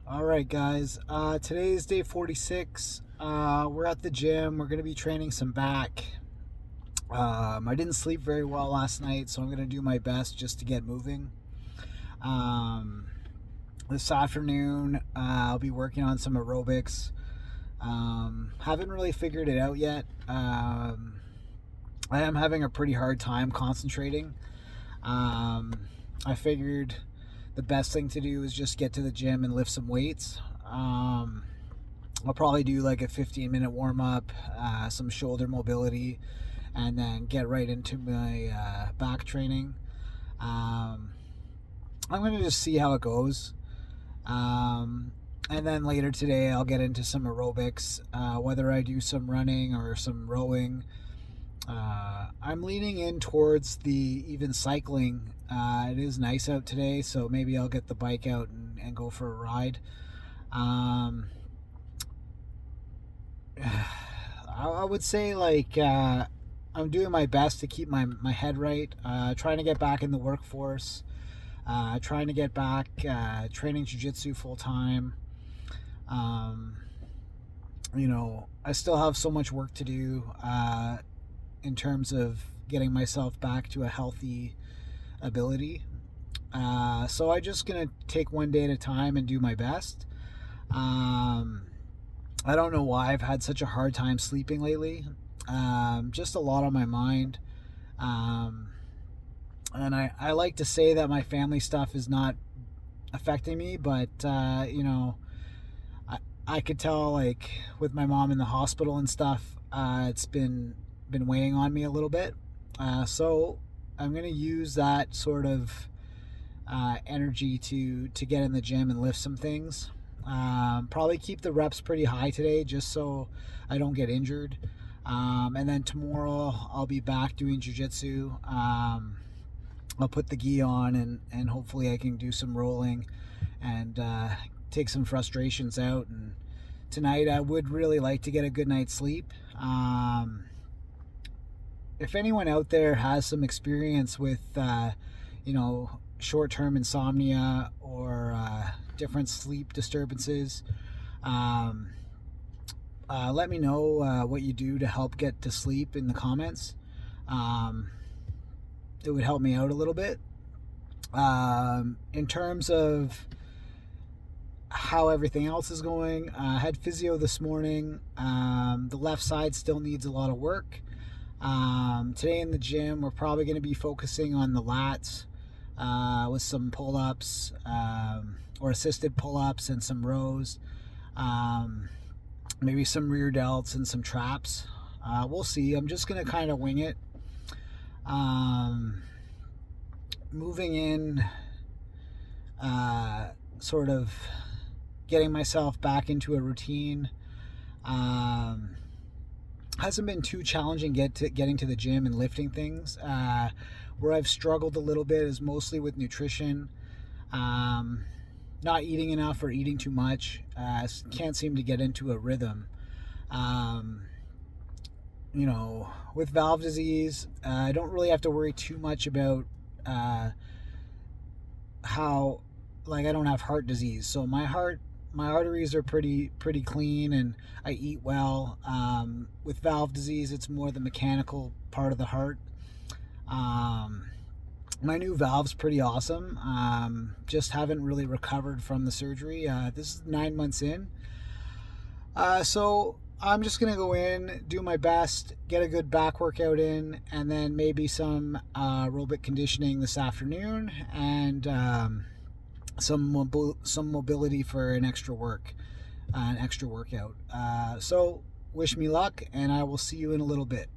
All right, guys. Today is day 46. We're at the gym. We're going to be training some back. I didn't sleep very well last night, so I'm going to do my best just to get moving. Um, this afternoon, I'll be working on some aerobics. Haven't really figured it out yet. I am having a pretty hard time concentrating. I figured the best thing to do is just get to the gym and lift some weights. I'll probably do like a 15-minute warm up, some shoulder mobility, and then get right into my back training. I'm going to just see how it goes. And then later today, I'll get into some aerobics, whether I do some running or some rowing. I'm leaning in towards the even cycling. It is nice out today, so maybe I'll get the bike out and go for a ride. I would say I'm doing my best to keep my head right, trying to get back in the workforce, trying to get back training jiu-jitsu full time. I still have so much work to do in terms of getting myself back to a healthy ability. So I'm just going to take one day at a time and do my best. I don't know why I've had such a hard time sleeping lately. Just a lot on my mind. And I like to say that my family stuff is not affecting me, but, I could tell, like, with my mom in the hospital and stuff, it's been weighing on me a little bit. So I'm going to use that sort of energy to get in the gym and lift some things. Probably keep the reps pretty high today just so I don't get injured. And then tomorrow I'll be back doing jiu-jitsu. I'll put the gi on and hopefully I can do some rolling and take some frustrations out. And tonight I would really like to get a good night's sleep. If anyone out there has some experience with, short-term insomnia or different sleep disturbances, let me know what you do to help get to sleep in the comments. It would help me out a little bit. In terms of how everything else is going, I had physio this morning. The left side still needs a lot of work. Today in the gym, we're probably going to be focusing on the lats with some pull-ups or assisted pull-ups and some rows. Maybe some rear delts and some traps. We'll see. I'm just going to kind of wing it. Moving in, sort of getting myself back into a routine. Hasn't been too challenging getting to the gym and lifting things. Where I've struggled a little bit is mostly with nutrition. Not eating enough or eating too much. Can't seem to get into a rhythm. With valve disease, I don't really have to worry too much about how, like, I don't have heart disease. So my arteries are pretty clean and I eat well. With valve disease, it's more the mechanical part of the heart. My new valve's pretty awesome. Just haven't really recovered from the surgery. This is 9 months in. So I'm just going to go in, do my best, get a good back workout in, and then maybe some aerobic conditioning this afternoon, and some mobility for an extra workout. So wish me luck, and I will see you in a little bit.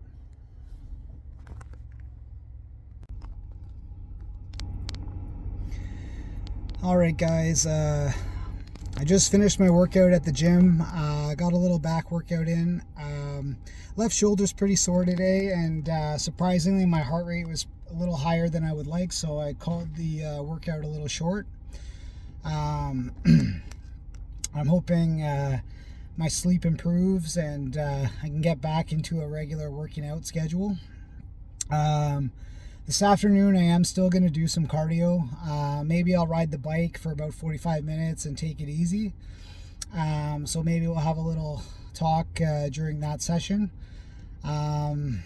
All right, guys. I just finished my workout at the gym. Got a little back workout in. Left shoulder's pretty sore today, and surprisingly, my heart rate was a little higher than I would like, so I called the workout a little short. I'm hoping my sleep improves and I can get back into a regular working out schedule. This afternoon I am still going to do some cardio. Maybe I'll ride the bike for about 45 minutes and take it easy. So maybe we'll have a little talk during that session. Moving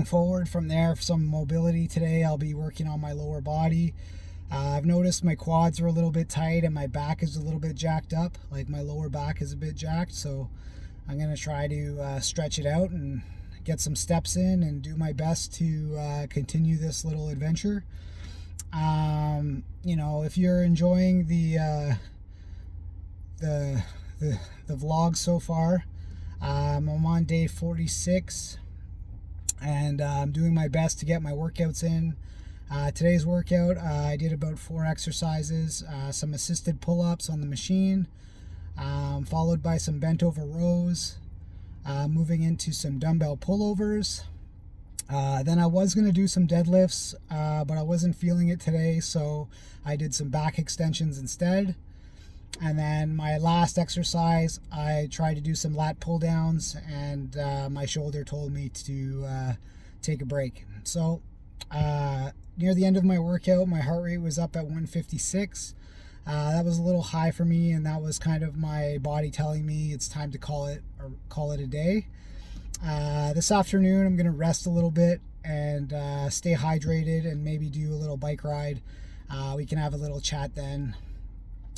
forward from there, for some mobility today, I'll be working on my lower body. I've noticed my quads are a little bit tight and my back is a little bit jacked up. Like my lower back is a bit jacked, so I'm going to try to stretch it out and get some steps in and do my best to continue this little adventure. You know, if you're enjoying the vlog so far, I'm on day 46. And I'm doing my best to get my workouts in. Today's workout, I did about 4 exercises, some assisted pull-ups on the machine, followed by some bent over rows, moving into some dumbbell pullovers. Then I was going to do some deadlifts, but I wasn't feeling it today, so I did some back extensions instead. And then my last exercise, I tried to do some lat pull downs, and my shoulder told me to take a break. So near the end of my workout, my heart rate was up at 156. That was a little high for me, and that was kind of my body telling me it's time to call it a day. This afternoon, I'm going to rest a little bit and stay hydrated and maybe do a little bike ride. We can have a little chat then.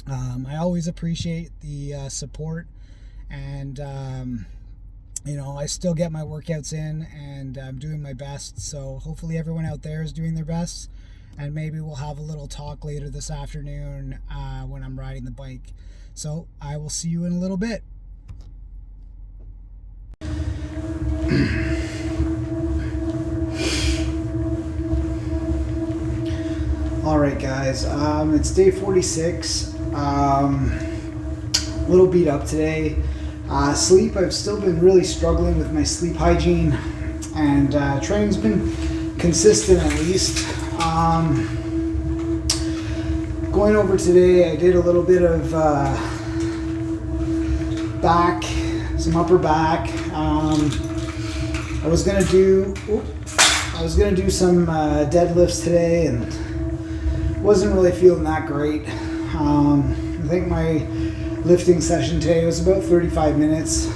I always appreciate the support, and you know, I still get my workouts in, and I'm doing my best. So hopefully everyone out there is doing their best, and maybe we'll have a little talk later this afternoon when I'm riding the bike. So I will see you in a little bit. All right, guys, it's day 46. A little beat up today. Sleep, I've still been really struggling with my sleep hygiene, and training's been consistent at least. Going over today, I did a little bit of back, some upper back. I was gonna do some deadlifts today, and wasn't really feeling that great. I think my lifting session today was about 35 minutes.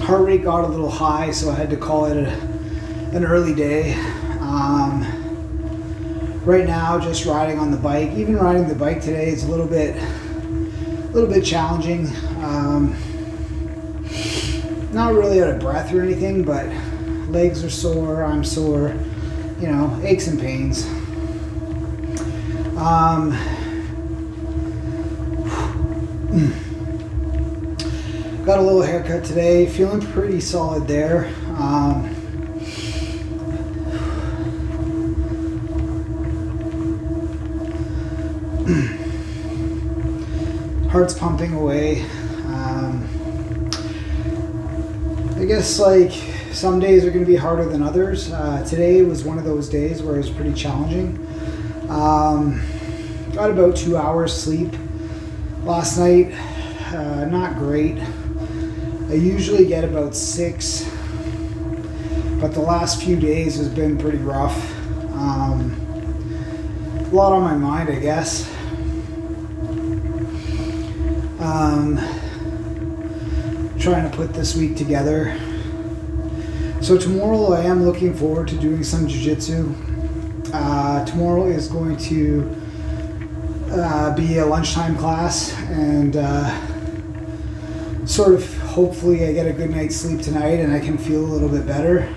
Heart rate got a little high, so I had to call it an early day. Right now, just riding on the bike. Even riding the bike today is a little bit challenging. Not really out of breath or anything, but legs are sore, I'm sore, you know, aches and pains. Got a little haircut today, feeling pretty solid there. Heart's pumping away. I guess like some days are going to be harder than others. Today was one of those days where it was pretty challenging. Got about 2 hours sleep last night. Not great. I usually get about 6, but the last few days has been pretty rough. A lot on my mind, I guess. Trying to put this week together. So tomorrow I am looking forward to doing some jiu-jitsu. Tomorrow is going to be a lunchtime class, and sort of hopefully I get a good night's sleep tonight and I can feel a little bit better.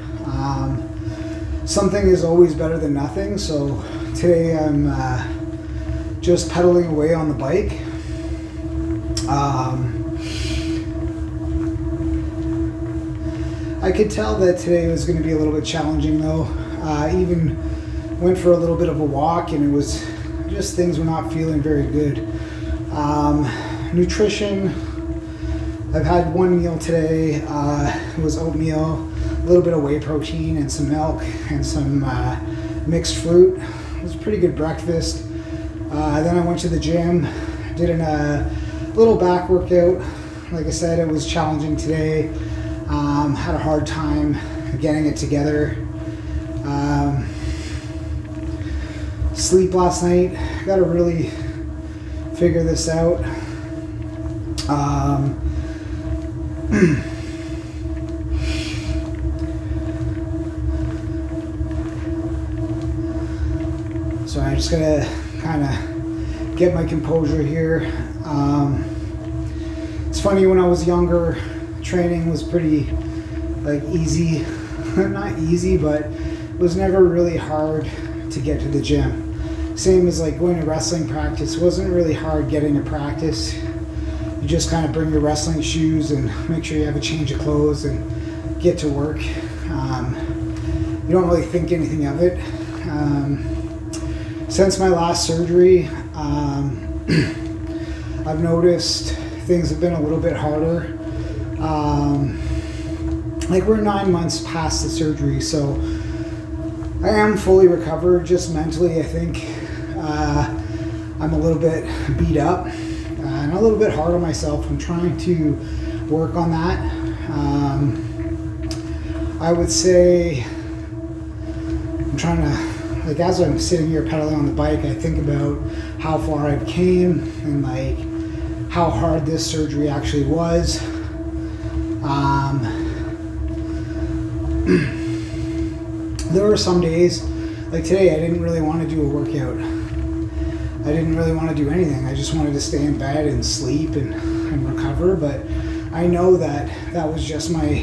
Something is always better than nothing, so today I'm just pedaling away on the bike. I could tell that today was going to be a little bit challenging though. Even went for a little bit of a walk, and it was just things were not feeling very good. Nutrition, I've had one meal today. It was oatmeal, a little bit of whey protein, and some milk, and some mixed fruit. It was a pretty good breakfast. Then I went to the gym, did a little back workout. Like I said, it was challenging today. Had a hard time getting it together. Sleep last night. Got to really figure this out. So I just gotta kind of get my composure here. It's funny, when I was younger, training was pretty like easy. Not easy, but it was never really hard to get to the gym. Same as like going to wrestling practice. It wasn't really hard getting to practice. You just kind of bring your wrestling shoes and make sure you have a change of clothes and get to work. You don't really think anything of it. Since my last surgery, I've noticed things have been a little bit harder. Like, we're 9 months past the surgery, so I am fully recovered. Just mentally, I think I'm a little bit beat up and a little bit hard on myself. I'm trying to work on that. I would say I'm trying to, like, as I'm sitting here pedaling on the bike, I think about how far I've came and like how hard this surgery actually was. There were some days, like today, I didn't really want to do a workout. I didn't really want to do anything. I just wanted to stay in bed and sleep and recover. But I know that that was just my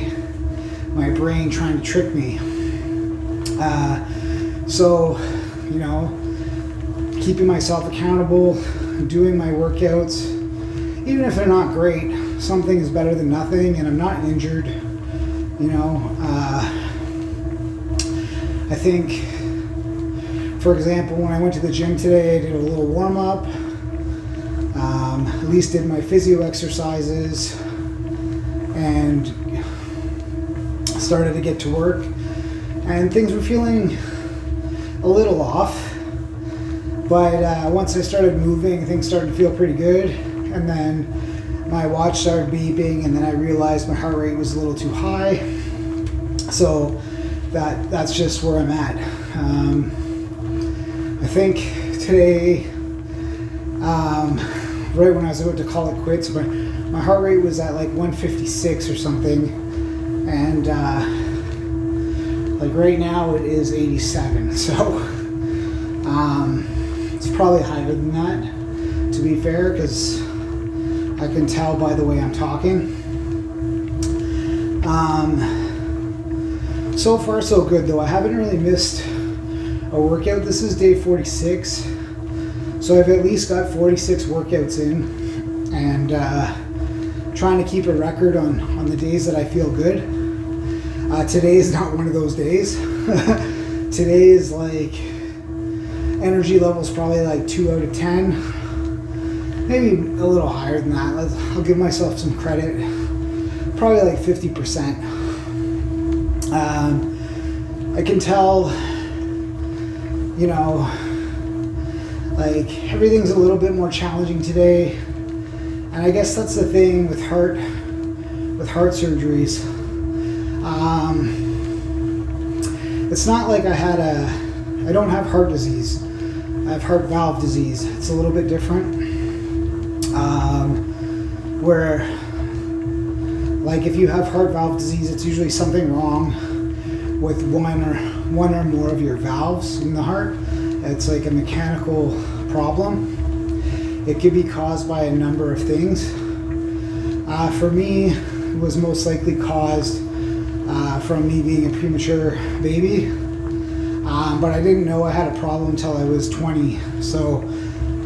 brain trying to trick me. So, you know, keeping myself accountable, doing my workouts, even if they're not great, something is better than nothing, and I'm not injured, you know. I think, for example, when I went to the gym today, I did a little warm-up, at least did my physio exercises, and started to get to work, and things were feeling a little off, but once I started moving, things started to feel pretty good, and then my watch started beeping, and then I realized my heart rate was a little too high, so that's just where I'm at. I think today, right when I was about to call it quits, my heart rate was at like 156 or something, and like right now it is 87, so it's probably higher than that, to be fair, because I can tell by the way I'm talking. So far so good though. I haven't really missed a workout. This is day 46, so I've at least got 46 workouts in, and trying to keep a record on the days that I feel good. Today is not one of those days. Today is like, energy level's probably like 2 out of 10, maybe a little higher than that. I'll give myself some credit, probably like 50%. I can tell, you know, like everything's a little bit more challenging today, and I guess that's the thing with heart surgeries. It's not like I don't have heart disease. I have heart valve disease. It's a little bit different. Where, like, if you have heart valve disease, it's usually something wrong with one or more of your valves in the heart. It's like a mechanical problem. It could be caused by a number of things. For me, it was most likely caused from me being a premature baby. But I didn't know I had a problem until I was 20. So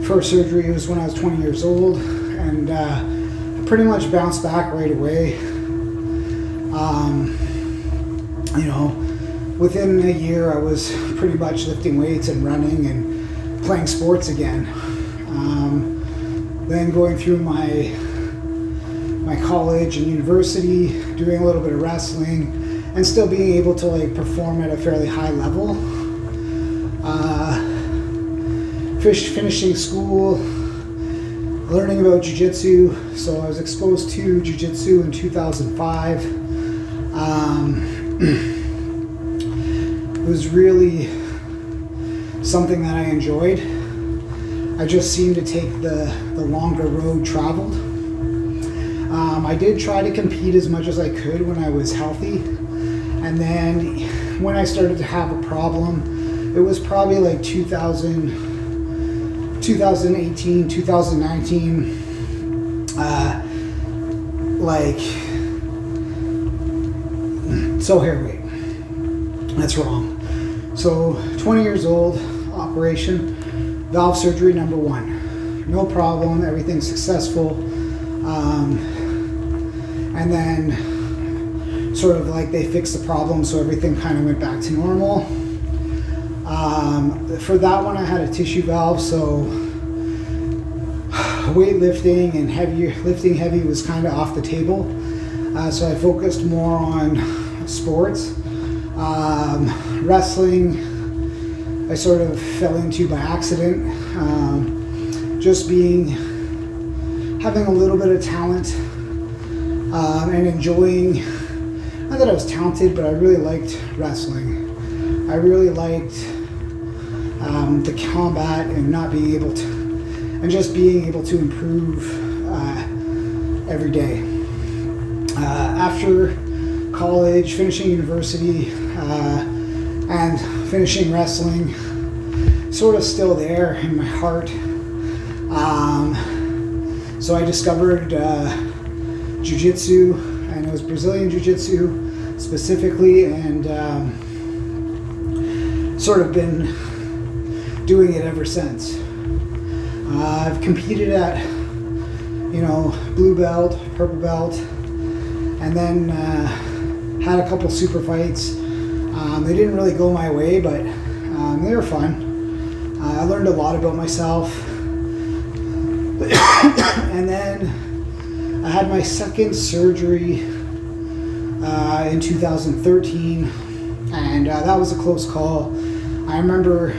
first surgery was when I was 20 years old, and I pretty much bounced back right away. You know, within a year I was pretty much lifting weights and running and playing sports again. Then going through my college and university, doing a little bit of wrestling, and still being able to like perform at a fairly high level. Finishing school, learning about jiu-jitsu. So I was exposed to jiu-jitsu in 2005. It was really something that I enjoyed. I just seemed to take the longer road traveled. I did try to compete as much as I could when I was healthy. And then when I started to have a problem, it was probably like 2018, 2019. Wait, that's wrong. So 20 years old, operation, valve surgery number 1. No problem, everything's successful. And then sort of like they fixed the problem, so everything kind of went back to normal. For that one I had a tissue valve, so weightlifting and lifting heavy was kind of off the table. So I focused more on sports. Wrestling, I sort of fell into by accident. Just having a little bit of talent and enjoying, not that I was talented, but I really liked wrestling. I really liked the combat and not being able to, and just being able to improve every day. After college, finishing university, and finishing wrestling, sort of still there in my heart. So I discovered jiu-jitsu, and it was Brazilian jiu-jitsu specifically, and sort of been doing it ever since. I've competed at, blue belt, purple belt, and then had a couple super fights. They didn't really go my way, but they were fun. I learned a lot about myself. And then I had my second surgery in 2013, and that was a close call. I remember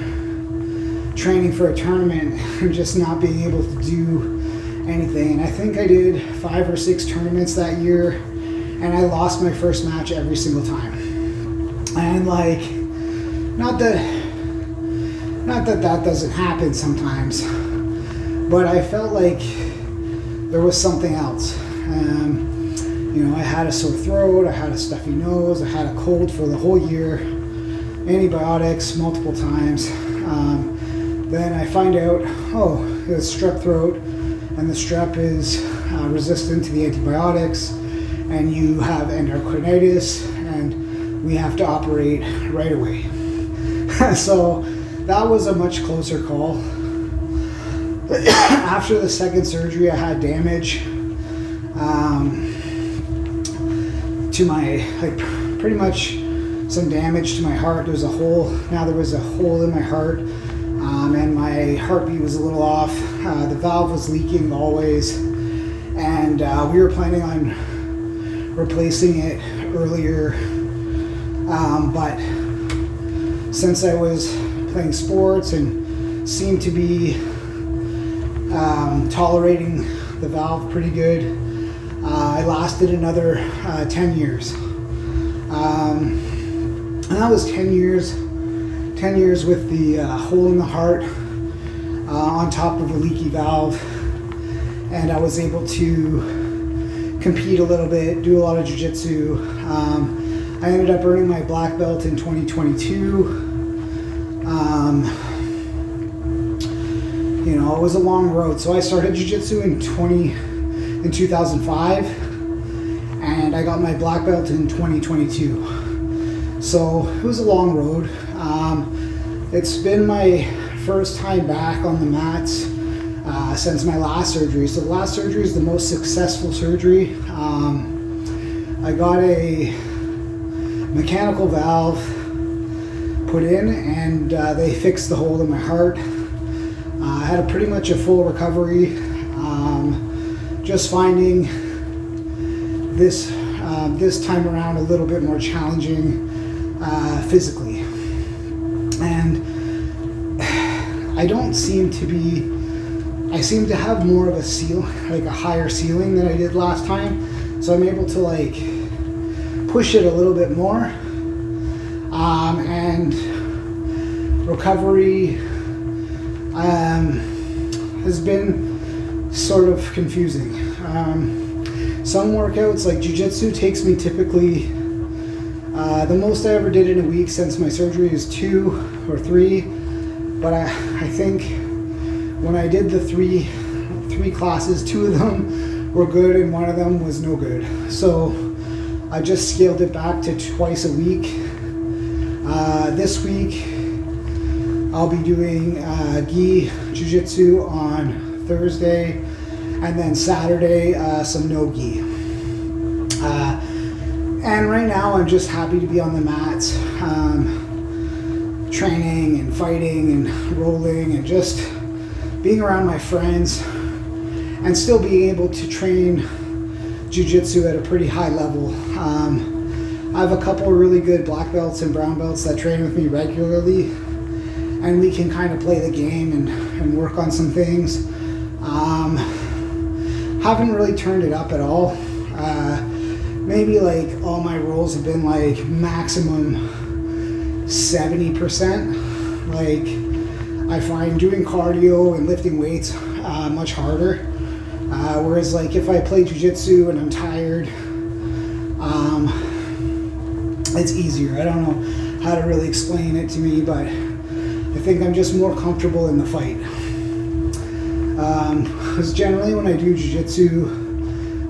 training for a tournament and just not being able to do anything. And I think I did 5 or 6 tournaments that year, and I lost my first match every single time. And not that doesn't happen sometimes, but I felt like there was something else. I had a sore throat, I had a stuffy nose, I had a cold for the whole year, antibiotics multiple times. Then I find out, it was strep throat, and the strep is resistant to the antibiotics, and you have endocarditis, and we have to operate right away. So that was a much closer call. After the second surgery, I had damage to my, pretty much some damage to my heart. There was a hole in my heart, and my heartbeat was a little off. The valve was leaking always, and we were planning on replacing it earlier, but since I was playing sports and seemed to be tolerating the valve pretty good, I lasted another 10 years. And that was 10 years with the hole in the heart on top of a leaky valve, and I was able to compete a little bit, do a lot of jiu-jitsu. I ended up earning my black belt in 2022. It was a long road. So I started jiu-jitsu in 2005, and I got my black belt in 2022. So it was a long road. It's been my first time back on the mats since my last surgery. So the last surgery is the most successful surgery. I got a mechanical valve put in, and they fixed the hole in my heart. I had pretty much a full recovery. Just finding this time around a little bit more challenging physically, and I seem to have more of a a higher ceiling than I did last time. So I'm able to push it a little bit more. And recovery has been sort of confusing. Some workouts like jiu-jitsu takes me typically, the most I ever did in a week since my surgery is 2 or 3, but I think when I did the three classes, 2 of them were good and 1 of them was no good. So I just scaled it back to twice a week. This week I'll be doing gi jiu-jitsu on Thursday, and then Saturday some no gi. And right now I'm just happy to be on the mats, training and fighting and rolling and just being around my friends and still being able to train jiu-jitsu at a pretty high level. I have a couple of really good black belts and brown belts that train with me regularly, and we can kind of play the game and work on some things. Haven't really turned it up at all. Maybe like all my rolls have been like maximum 70%. Like I find doing cardio and lifting weights much harder. Whereas like if I play jiu-jitsu and I'm tired, it's easier. I don't know how to really explain it to me, but I think I'm just more comfortable in the fight. Because generally when I do jiu-jitsu,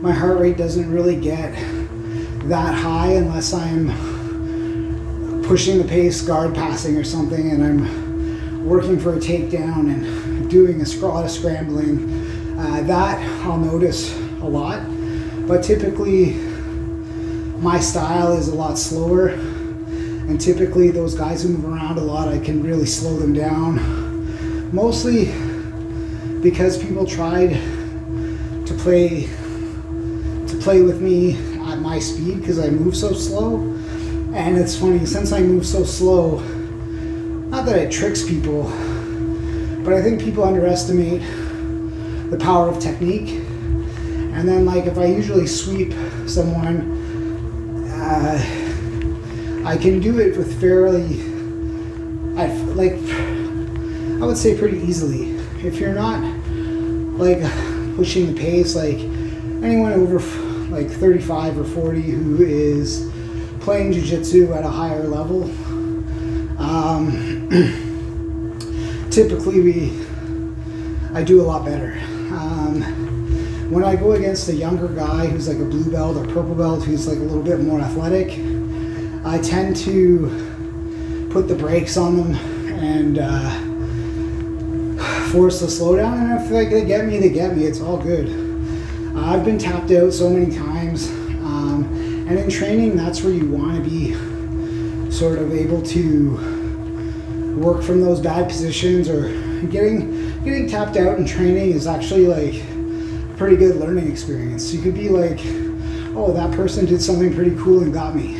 my heart rate doesn't really get that high unless I'm pushing the pace, guard passing or something, and I'm working for a takedown and doing a lot of scrambling. That I'll notice a lot, but typically my style is a lot slower, and typically those guys who move around a lot, I can really slow them down, mostly because people tried to play with me at my speed because I move so slow. And it's funny, since I move so slow, not that it tricks people, but I think people underestimate the power of technique. And then like if I usually sweep someone, I can do it with fairly, I would say pretty easily. If you're not like pushing the pace, like anyone over like 35 or 40 who is playing jiu-jitsu at a higher level, typically I do a lot better. When I go against a younger guy who's like a blue belt or purple belt who's like a little bit more athletic, I tend to put the brakes on them and force the slowdown. And if like they get me, it's all good. I've been tapped out so many times, and in training, that's where you want to be sort of able to work from those bad positions. Or getting tapped out in training is actually like a pretty good learning experience. You could be like, oh, that person did something pretty cool and got me,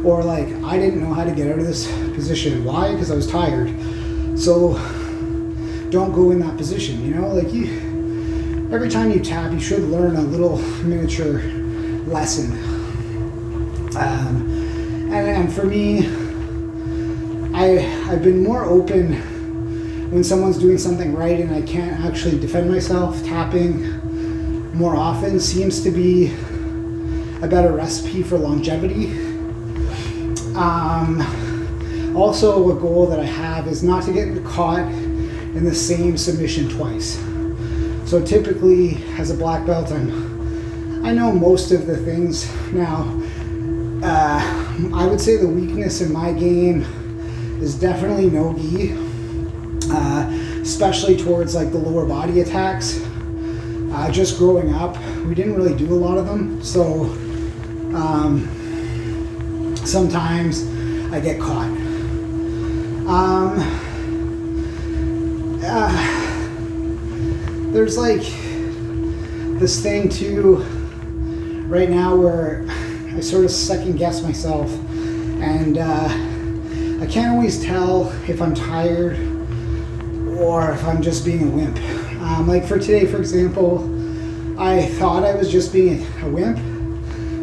or like I didn't know how to get out of this position. Why? Because I was tired. So don't go in that position, you know? Like every time you tap, you should learn a little miniature lesson. And for me, I've been more open when someone's doing something right and I can't actually defend myself. Tapping more often seems to be a better recipe for longevity. Also, a goal that I have is not to get caught in the same submission twice. So typically, as a black belt, I know most of the things now. I would say the weakness in my game is definitely no gi, especially towards like the lower body attacks. Just growing up, we didn't really do a lot of them, so sometimes I get caught. There's like this thing too right now where I sort of second guess myself, and I can't always tell if I'm tired or if I'm just being a wimp. Like for today, for example, I thought I was just being a wimp,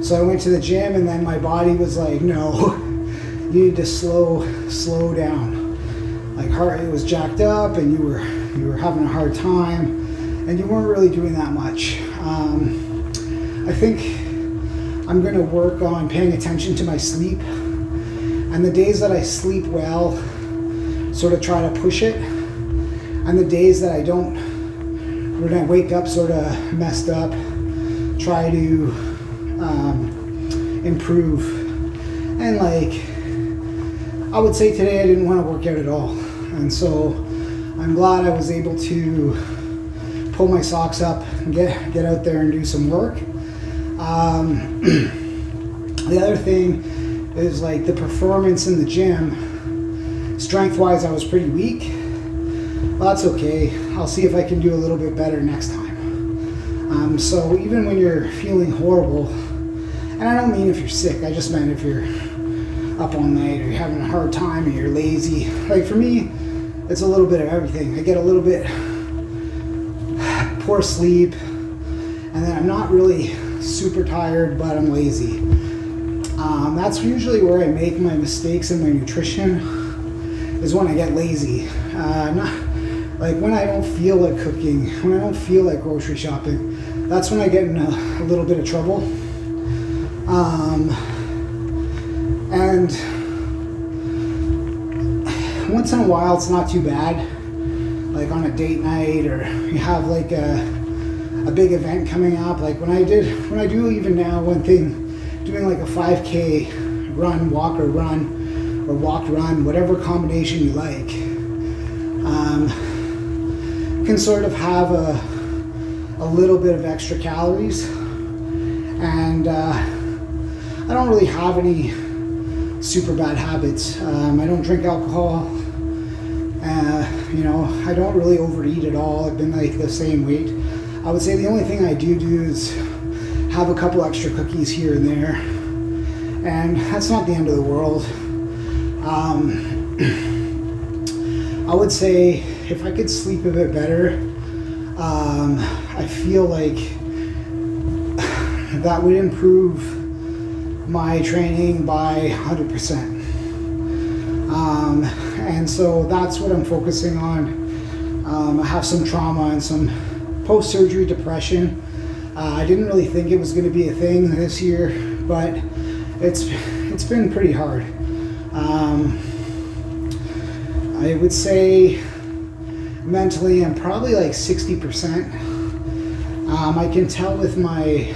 So I went to the gym, and then my body was like, no, you need to slow down. Like heart rate was jacked up, and you were having a hard time, and you weren't really doing that much. I think I'm going to work on paying attention to my sleep, and the days that I sleep well, sort of try to push it, and the days that I don't, when I wake up sort of messed up, try to improve. And like, I would say today I didn't want to work out at all, and so I'm glad I was able to pull my socks up and get out there and do some work. The other thing is like the performance in the gym. Strength wise, I was pretty weak. Well, that's okay. I'll see if I can do a little bit better next time. So even when you're feeling horrible, and I don't mean if you're sick, I just meant if you're up all night or you're having a hard time or you're lazy. Like for me, it's a little bit of everything. I get a little bit poor sleep, and then I'm not really super tired, but I'm lazy. That's usually where I make my mistakes in my nutrition, is when I get lazy. Not, like when I don't feel like cooking, when I don't feel like grocery shopping, that's when I get in a little bit of trouble. And once in a while, it's not too bad. Like on a date night, or you have like a big event coming up. Like when I do even now, one thing, doing like a 5K run, walk or run, or walk run, whatever combination you like, can sort of have a little bit of extra calories. And I don't really have any super bad habits. I don't drink alcohol. I don't really overeat at all. I've been like the same weight. I would say the only thing I do is have a couple extra cookies here and there, and that's not the end of the world. I would say if I could sleep a bit better, I feel like that would improve my training by 100%. And so that's what I'm focusing on. I have some trauma and some post-surgery depression. I didn't really think it was going to be a thing this year, but it's been pretty hard. I would say mentally I'm probably like 60%. I can tell with my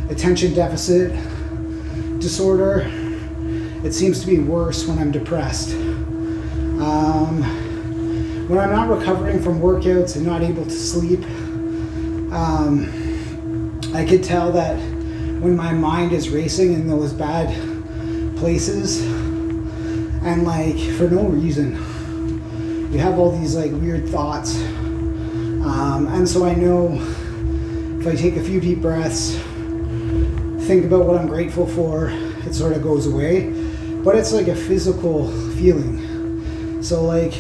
attention deficit disorder, it seems to be worse when I'm depressed. When I'm not recovering from workouts and not able to sleep, I could tell that when my mind is racing in those bad places, and like for no reason, you have all these like weird thoughts, and so I know if I take a few deep breaths, think about what I'm grateful for, it sort of goes away. But it's like a physical feeling. So like,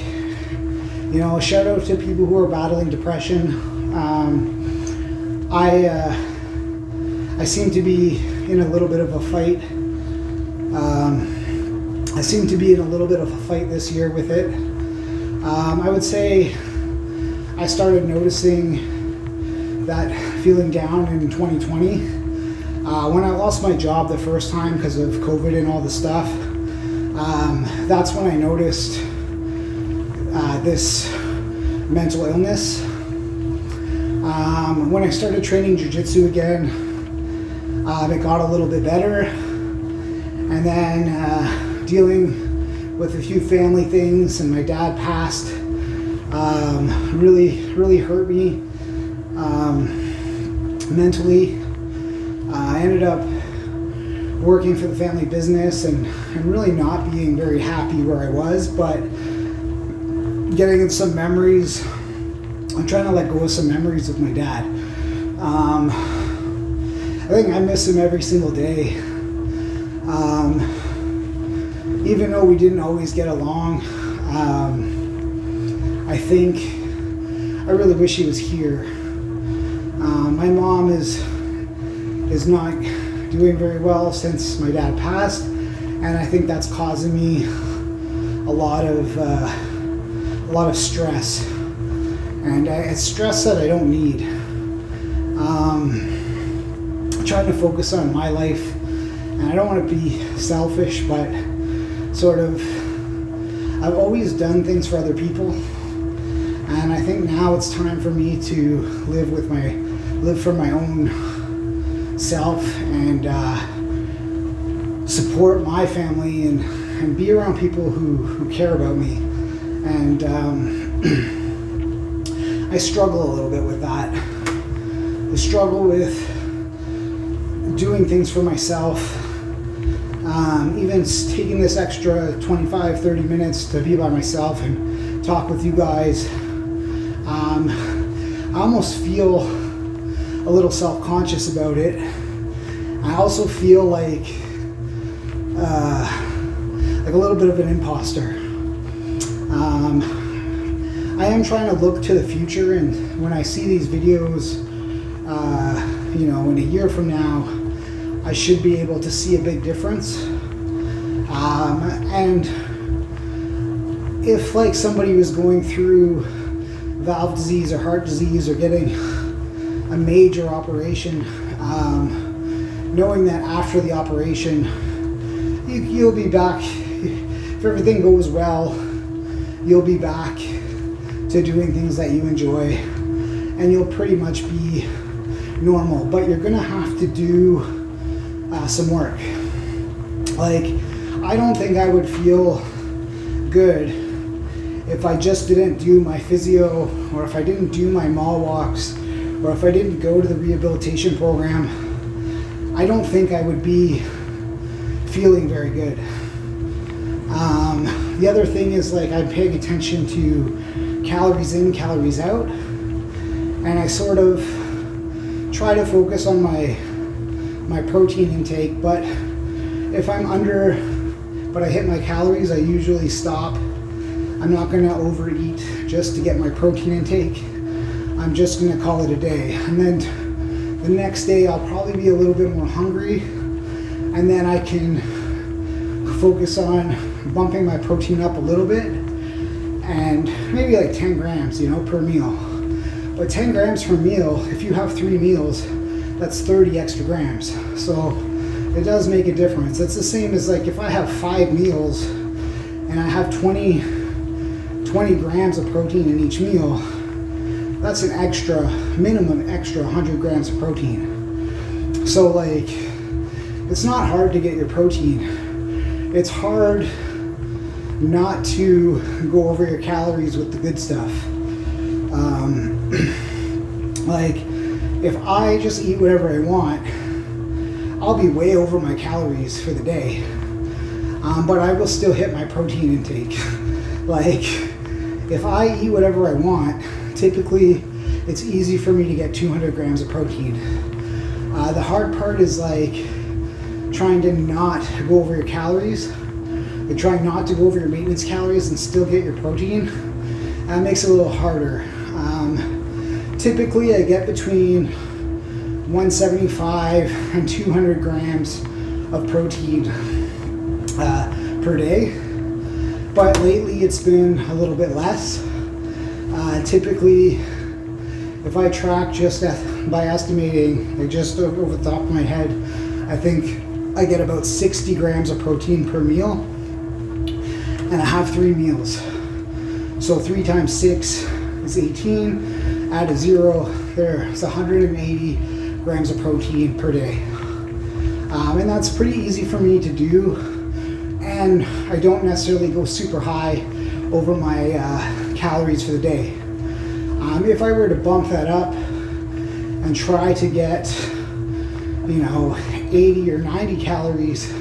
shout out to people who are battling depression. I seem to be in a little bit of a fight. This year with it. I would say I started noticing that feeling down in 2020. When I lost my job the first time because of COVID and all the stuff, that's when I noticed this mental illness. When I started training jiu-jitsu again, it got a little bit better, and then dealing with a few family things, and my dad passed, really hurt me mentally. I ended up working for the family business and really not being very happy where I was, but getting in some memories. I'm trying to let go of some memories with my dad. I think I miss him every single day. Even though we didn't always get along, I really wish he was here. My mom is not doing very well since my dad passed, and I think that's causing me a lot of stress, and it's stress that I don't need. Trying to focus on my life, and I don't want to be selfish, but sort of I've always done things for other people, and I think now it's time for me to live for my own self and support my family and be around people who care about me. And I struggle a little bit with that. I struggle with doing things for myself, even taking this extra 25-30 minutes to be by myself and talk with you guys. I almost feel a little self-conscious about it. I also feel like a little bit of an imposter. I am trying to look to the future, and when I see these videos, in a year from now, I should be able to see a big difference. And if like somebody was going through valve disease or heart disease or getting a major operation, knowing that after the operation, you'll be back, if everything goes well, you'll be back to doing things that you enjoy, and you'll pretty much be normal, but you're gonna have to do some work. Like, I don't think I would feel good if I just didn't do my physio, or if I didn't do my mall walks, or if I didn't go to the rehabilitation program. I don't think I would be feeling very good. The other thing is, like, I'm paying attention to calories in, calories out, and I sort of try to focus on my protein intake, but if I'm under, but I hit my calories, I usually stop. I'm not going to overeat just to get my protein intake. I'm just going to call it a day. And then the next day I'll probably be a little bit more hungry, and then I can focus on bumping my protein up a little bit, and maybe like 10 grams, per meal. But 10 grams per meal, if you have 3 meals, that's 30 extra grams. So it does make a difference. It's the same as like if I have 5 meals and I have 20 grams of protein in each meal, that's an extra, minimum extra 100 grams of protein. So like, it's not hard to get your protein. It's hard not to go over your calories with the good stuff. Like, if I just eat whatever I want, I'll be way over my calories for the day. But I will still hit my protein intake. Like, if I eat whatever I want, typically it's easy for me to get 200 grams of protein. The hard part is like trying to not go over your calories, but trying not to go over your maintenance calories and still get your protein. That makes it a little harder. Typically I get between 175 and 200 grams of protein per day, but lately it's been a little bit less. Typically, if I track just by estimating, like just over the top of my head, I think I get about 60 grams of protein per meal, and I have 3 meals. So 3 times 6 is 18, add a 0, there's 180 grams of protein per day. And that's pretty easy for me to do, and I don't necessarily go super high over my calories for the day. If I were to bump that up and try to get, 80 or 90 calories,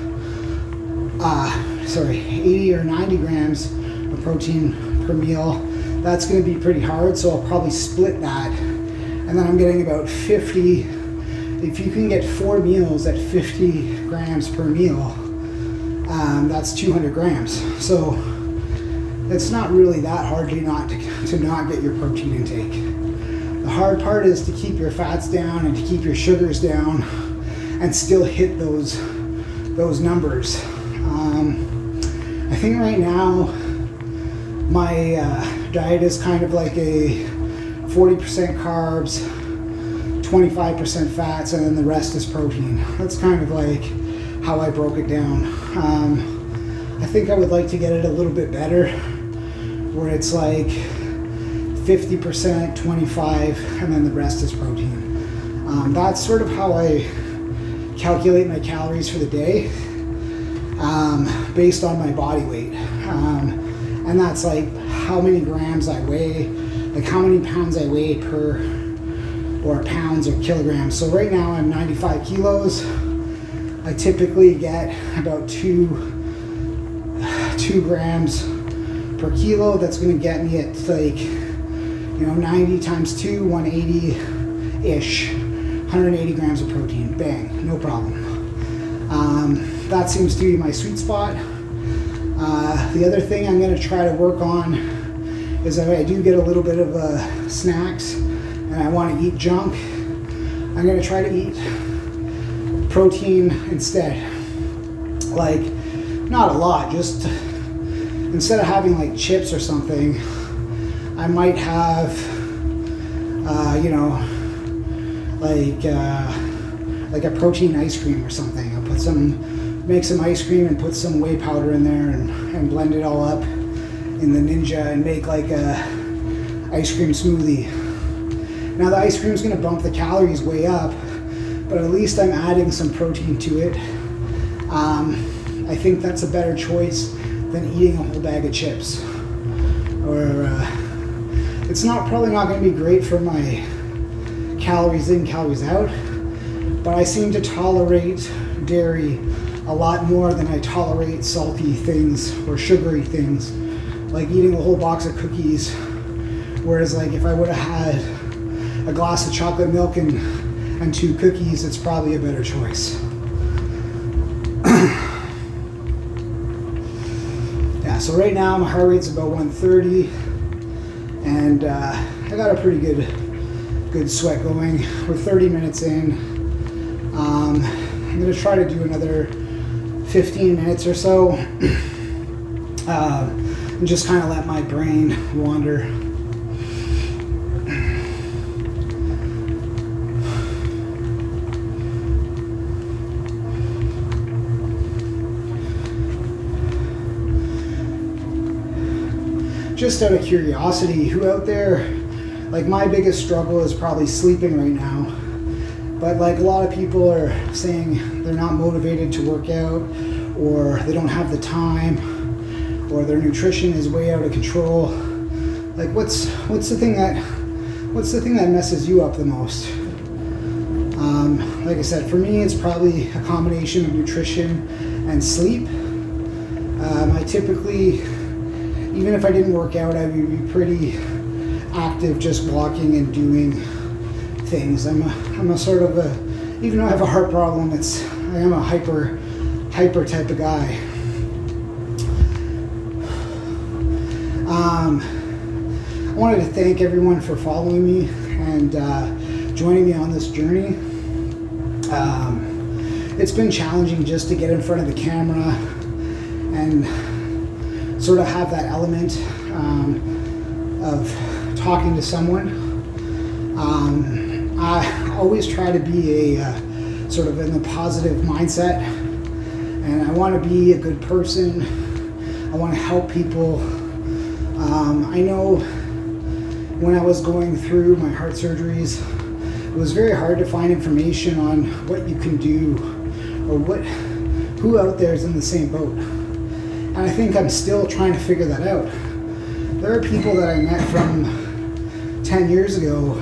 80 or 90 grams of protein per meal, that's going to be pretty hard, so I'll probably split that. And then I'm getting about 50, if you can get 4 meals at 50 grams per meal, that's 200 grams. So it's not really that hard to not get your protein intake. The hard part is to keep your fats down and to keep your sugars down and still hit those numbers. I think right now my diet is kind of like a 40% carbs, 25% fats, and then the rest is protein. That's kind of like how I broke it down. I think I would like to get it a little bit better, where it's like 50%, 25, and then the rest is protein. That's sort of how I calculate my calories for the day, based on my body weight. And that's like how many grams I weigh, like how many pounds I weigh per, or pounds or kilograms. So right now I'm 95 kilos. I typically get about 2 grams per kilo. That's going to get me at like, 90 times 2, 180-ish, 180 grams of protein. Bang, no problem. That seems to be my sweet spot. The other thing I'm going to try to work on is if I do get a little bit of snacks and I want to eat junk, I'm going to try to eat protein instead. Like, not a lot, just instead of having like chips or something, I might have, like a protein ice cream or something. I'll make some ice cream and put some whey powder in there and blend it all up in the Ninja and make like a ice cream smoothie. Now the ice cream is going to bump the calories way up, but at least I'm adding some protein to it. I think that's a better choice than eating a whole bag of chips. Or it's probably not going to be great for my calories in, calories out, but I seem to tolerate dairy a lot more than I tolerate salty things or sugary things, like eating a whole box of cookies. Whereas like if I would have had a glass of chocolate milk and 2 cookies, it's probably a better choice. Yeah, so right now my heart rate's about 130, and I got a pretty good sweat going. We're 30 minutes in. I'm gonna try to do another 15 minutes or so, and just kind of let my brain wander. Just out of curiosity, who out there, like my biggest struggle is probably sleeping right now, but like a lot of people are saying they're not motivated to work out, or they don't have the time, or their nutrition is way out of control. Like what's the thing that messes you up the most? Like I said, for me it's probably a combination of nutrition and sleep. I typically, even if I didn't work out, I would be pretty active just walking and doing things. I'm a sort of a, even though I have a heart problem, I am a hyper type of guy. I wanted to thank everyone for following me and joining me on this journey. It's been challenging just to get in front of the camera and sort of have that element of talking to someone. I always try to be a sort of in a positive mindset, and I want to be a good person. I want to help people. I know when I was going through my heart surgeries, it was very hard to find information on what you can do, or who out there is in the same boat. And I think I'm still trying to figure that out. There are people that I met from 10 years ago,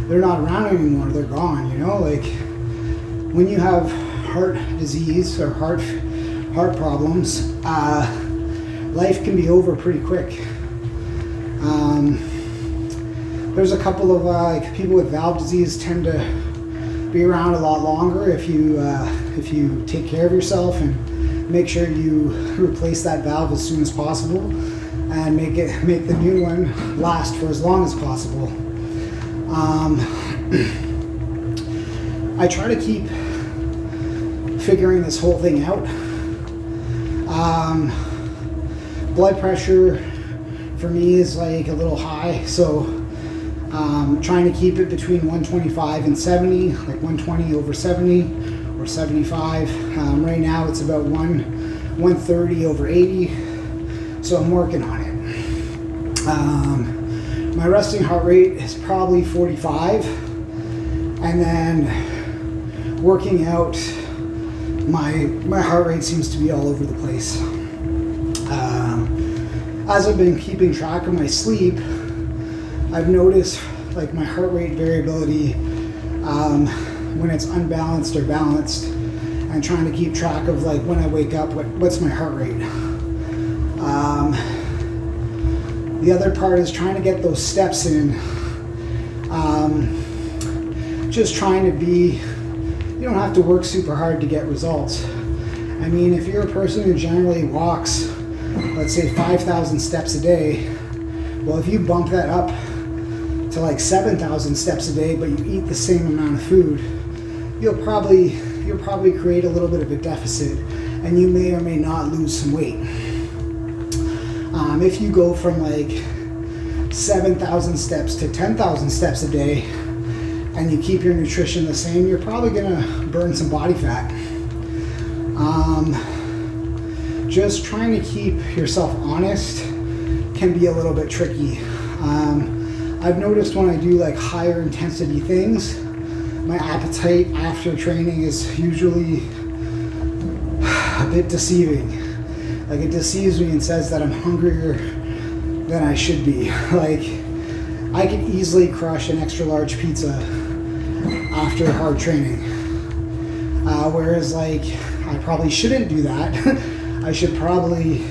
they're not around anymore, they're gone, like when you have heart disease or heart problems, life can be over pretty quick. There's a couple of people with valve disease tend to be around a lot longer if you take care of yourself and make sure you replace that valve as soon as possible and make the new one last for as long as possible. I try to keep figuring this whole thing out. Blood pressure for me is like a little high, so trying to keep it between 125 and 70, like 120 over 70 or 75. Right now it's about 130 over 80, so I'm working on it. My resting heart rate is probably 45, and then working out, my heart rate seems to be all over the place. As I've been keeping track of my sleep, I've noticed like my heart rate variability when it's unbalanced or balanced, and trying to keep track of like when I wake up, what's my heart rate. The other part is trying to get those steps in. Just trying to be, you don't have to work super hard to get results. I mean, if you're a person who generally walks, let's say 5,000 steps a day, well, if you bump that up to like 7,000 steps a day, but you eat the same amount of food, you'll probably create a little bit of a deficit, and you may or may not lose some weight. If you go from like 7,000 steps to 10,000 steps a day, and you keep your nutrition the same, you're probably gonna burn some body fat. Just trying to keep yourself honest can be a little bit tricky. I've noticed when I do like higher intensity things, my appetite after training is usually a bit deceiving. Like, it deceives me and says that I'm hungrier than I should be. Like, I could easily crush an extra large pizza after hard training. Whereas like, I probably shouldn't do that. I should probably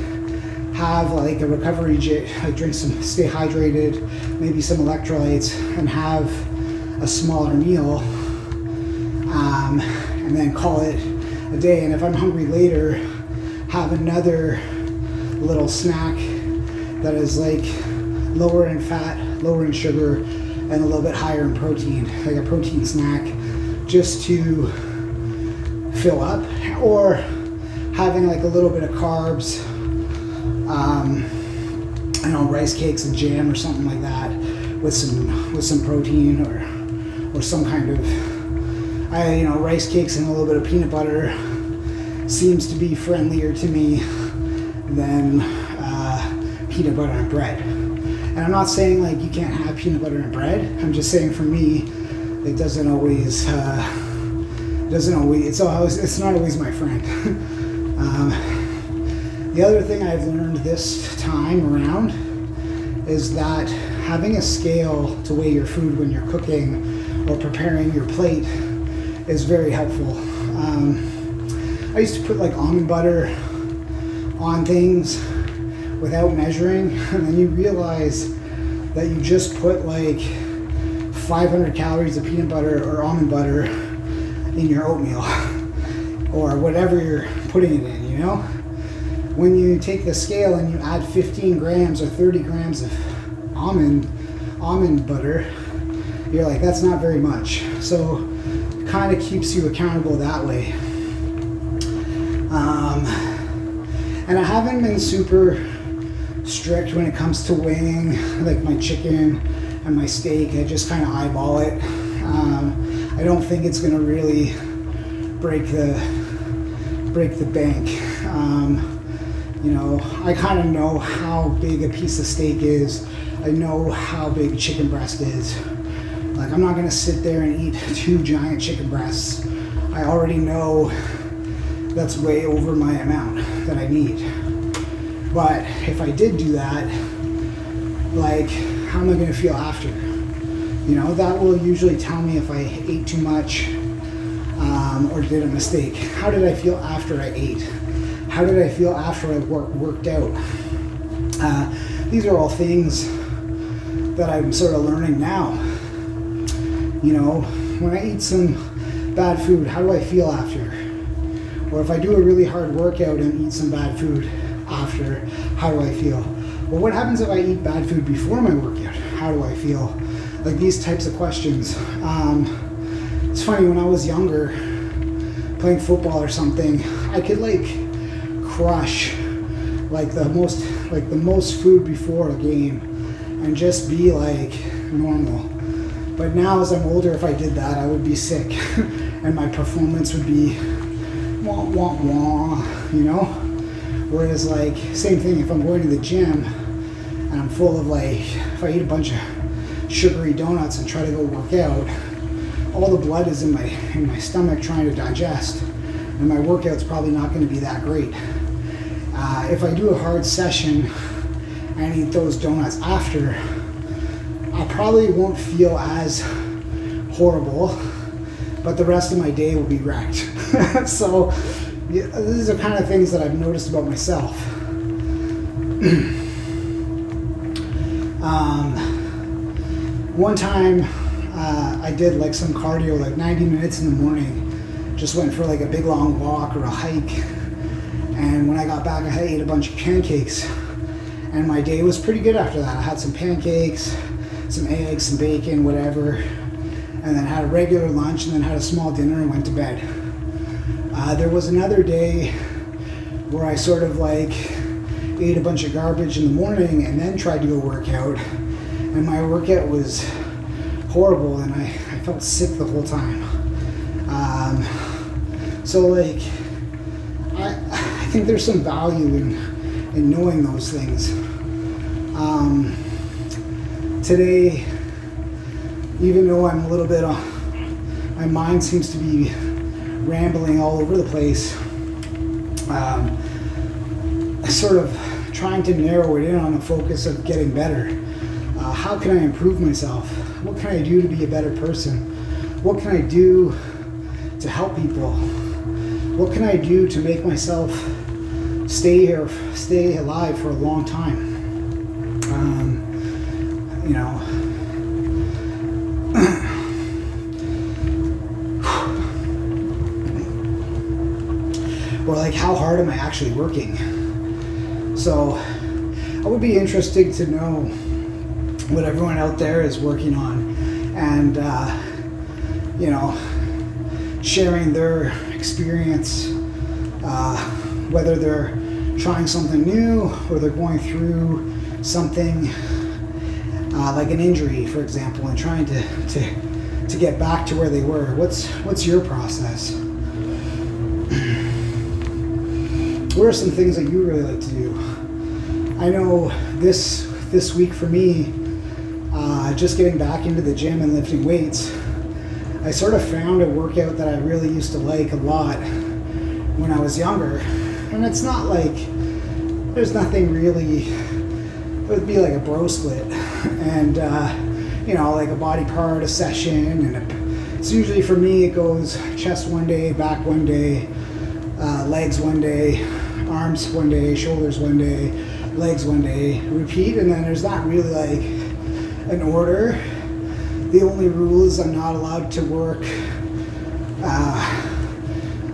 have like a recovery, drink some, stay hydrated, maybe some electrolytes, and have a smaller meal, and then call it a day. And if I'm hungry later, have another little snack that is like lower in fat, lower in sugar, and a little bit higher in protein, like a protein snack, just to fill up, or having like a little bit of carbs, I know, rice cakes and jam or something like that, with some protein, or some kind of, rice cakes and a little bit of peanut butter seems to be friendlier to me than peanut butter and bread. And I'm not saying like you can't have peanut butter and bread. I'm just saying for me, it doesn't always, it's not always my friend. The other thing I've learned this time around is that having a scale to weigh your food when you're cooking or preparing your plate is very helpful. I used to put like almond butter on things without measuring, and then you realize that you just put like 500 calories of peanut butter or almond butter in your oatmeal or whatever you're putting it in, you know? When you take the scale and you add 15 grams or 30 grams of almond butter, you're like, that's not very much. So it kind of keeps you accountable that way. And I haven't been super strict when it comes to weighing like my chicken and my steak. I just kind of eyeball it. I don't think it's gonna really break the bank. I kind of know how big a piece of steak is. I know how big chicken breast is. Like, I'm not gonna sit there and eat 2 giant chicken breasts. I already know that's way over my amount that I need. But if I did do that, like, how am I gonna feel after? That will usually tell me if I ate too much or did a mistake. How did I feel after I ate? How did I feel after I worked out? These are all things that I'm sort of learning now. When I eat some bad food, how do I feel after? Or if I do a really hard workout and eat some bad food after, how do I feel? Well, what happens if I eat bad food before my workout? How do I feel? Like, these types of questions. It's funny, when I was younger, playing football or something, I could like crush like the most food before a game and just be like normal. But now as I'm older, if I did that, I would be sick and my performance would be wah wah wah, you know? Whereas like, same thing, if I'm going to the gym and I'm full of like, if I eat a bunch of sugary donuts and try to go work out, all the blood is in my stomach trying to digest, and my workout's probably not going to be that great. If I do a hard session and eat those donuts after, I probably won't feel as horrible, but the rest of my day will be wrecked. So yeah, these are kind of things that I've noticed about myself. One time I did like some cardio, like 90 minutes in the morning, just went for like a big long walk or a hike, and when I got back I ate a bunch of pancakes, and my day was pretty good after that. I had some pancakes, some eggs, some bacon, whatever, and then had a regular lunch, and then had a small dinner and went to bed. There was another day where I sort of like ate a bunch of garbage in the morning and then tried to go work out, and my workout was horrible and I felt sick the whole time. So like, I think there's some value in knowing those things. Today, even though I'm a little bit, my mind seems to be rambling all over the place, sort of trying to narrow it in on a focus of getting better. How can I improve myself? What can I do to be a better person? What can I do to help people? What can I do to make myself stay alive for a long time? You know, or like, how hard am I actually working? So I would be interested to know what everyone out there is working on, and you know, sharing their experience, whether they're trying something new or they're going through something like an injury, for example, and trying to get back to where they were. What's your process? What are some things that you really like to do? I know this week for me, just getting back into the gym and lifting weights, I sort of found a workout that I really used to like a lot when I was younger. And it's not like, there's nothing really, it would be like a bro split. And, you know, like a body part, a session, and it's usually, for me, it goes chest one day, back one day, legs one day, arms one day, shoulders one day, legs one day, repeat. And then there's not really like an order. The only rule is I'm not allowed to work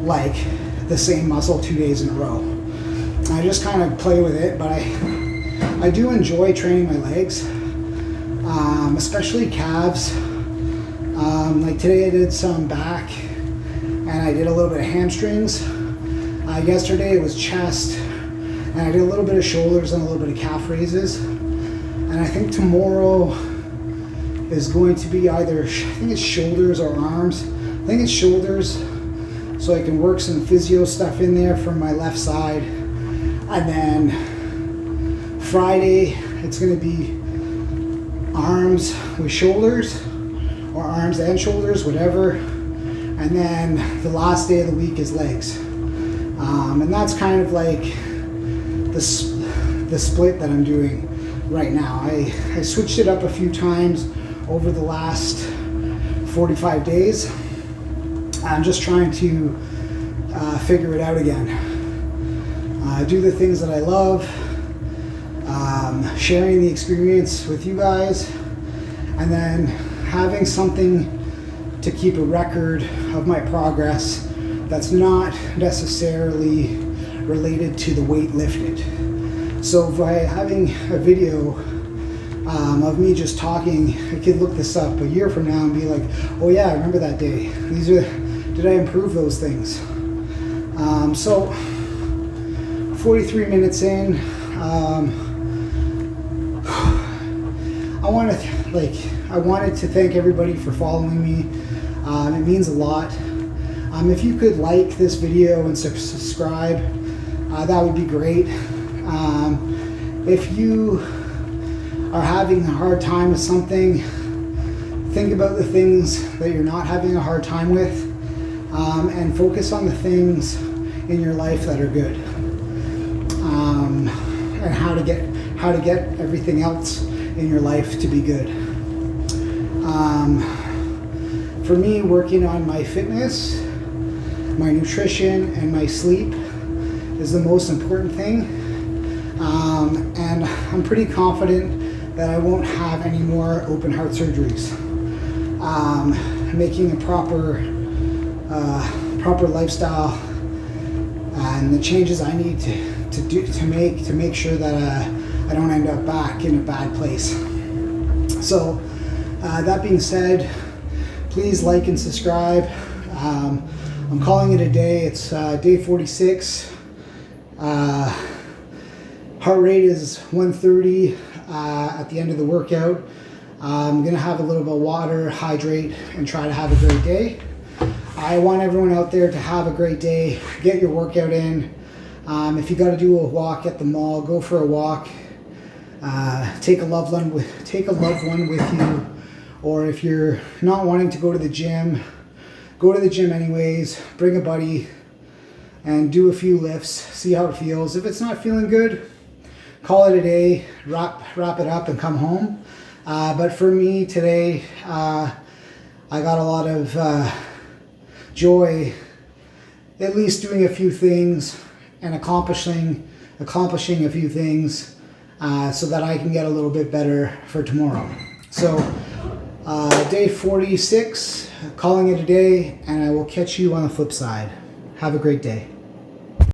like the same muscle 2 days in a row. I just kind of play with it, but I do enjoy training my legs, especially calves. Like today I did some back and I did a little bit of hamstrings. Yesterday it was chest, and I did a little bit of shoulders and a little bit of calf raises. And I think tomorrow is going to be either, I think it's shoulders or arms. I think it's shoulders, so I can work some physio stuff in there for my left side. And then Friday, it's going to be arms with shoulders, or arms and shoulders, whatever. And then the last day of the week is legs. And that's kind of like the split that I'm doing right now. I switched it up a few times over the last 45 days. I'm just trying to figure it out again. Do the things that I love, sharing the experience with you guys, and then having something to keep a record of my progress that's not necessarily related to the weight lifted. So by having a video of me just talking, I could look this up a year from now and be like, oh yeah, I remember that day. Did I improve those things? So 43 minutes in, I wanted to thank everybody for following me. It means a lot. If you could like this video and subscribe, that would be great. If you are having a hard time with something, think about the things that you're not having a hard time with, and focus on the things in your life that are good, and how to get everything else in your life to be good. For me, working on my fitness, my nutrition, and my sleep is the most important thing, and I'm pretty confident that I won't have any more open heart surgeries. Making a proper lifestyle and the changes I need to make sure that I don't end up back in a bad place. So that being said, please like and subscribe. I'm calling it a day. It's day 46. Heart rate is 130 at the end of the workout. I'm gonna have a little bit of water, hydrate, and try to have a great day. I want everyone out there to have a great day. Get your workout in. If you got to do a walk at the mall, go for a walk. Take a loved one with you. Or if you're not wanting to go to the gym, go to the gym anyways. Bring a buddy and do a few lifts. See how it feels. If it's not feeling good, call it a day. Wrap it up and come home. But for me today, I got a lot of joy, at least doing a few things and accomplishing a few things, so that I can get a little bit better for tomorrow. So day 46, calling it a day, and I will catch you on the flip side. Have a great day.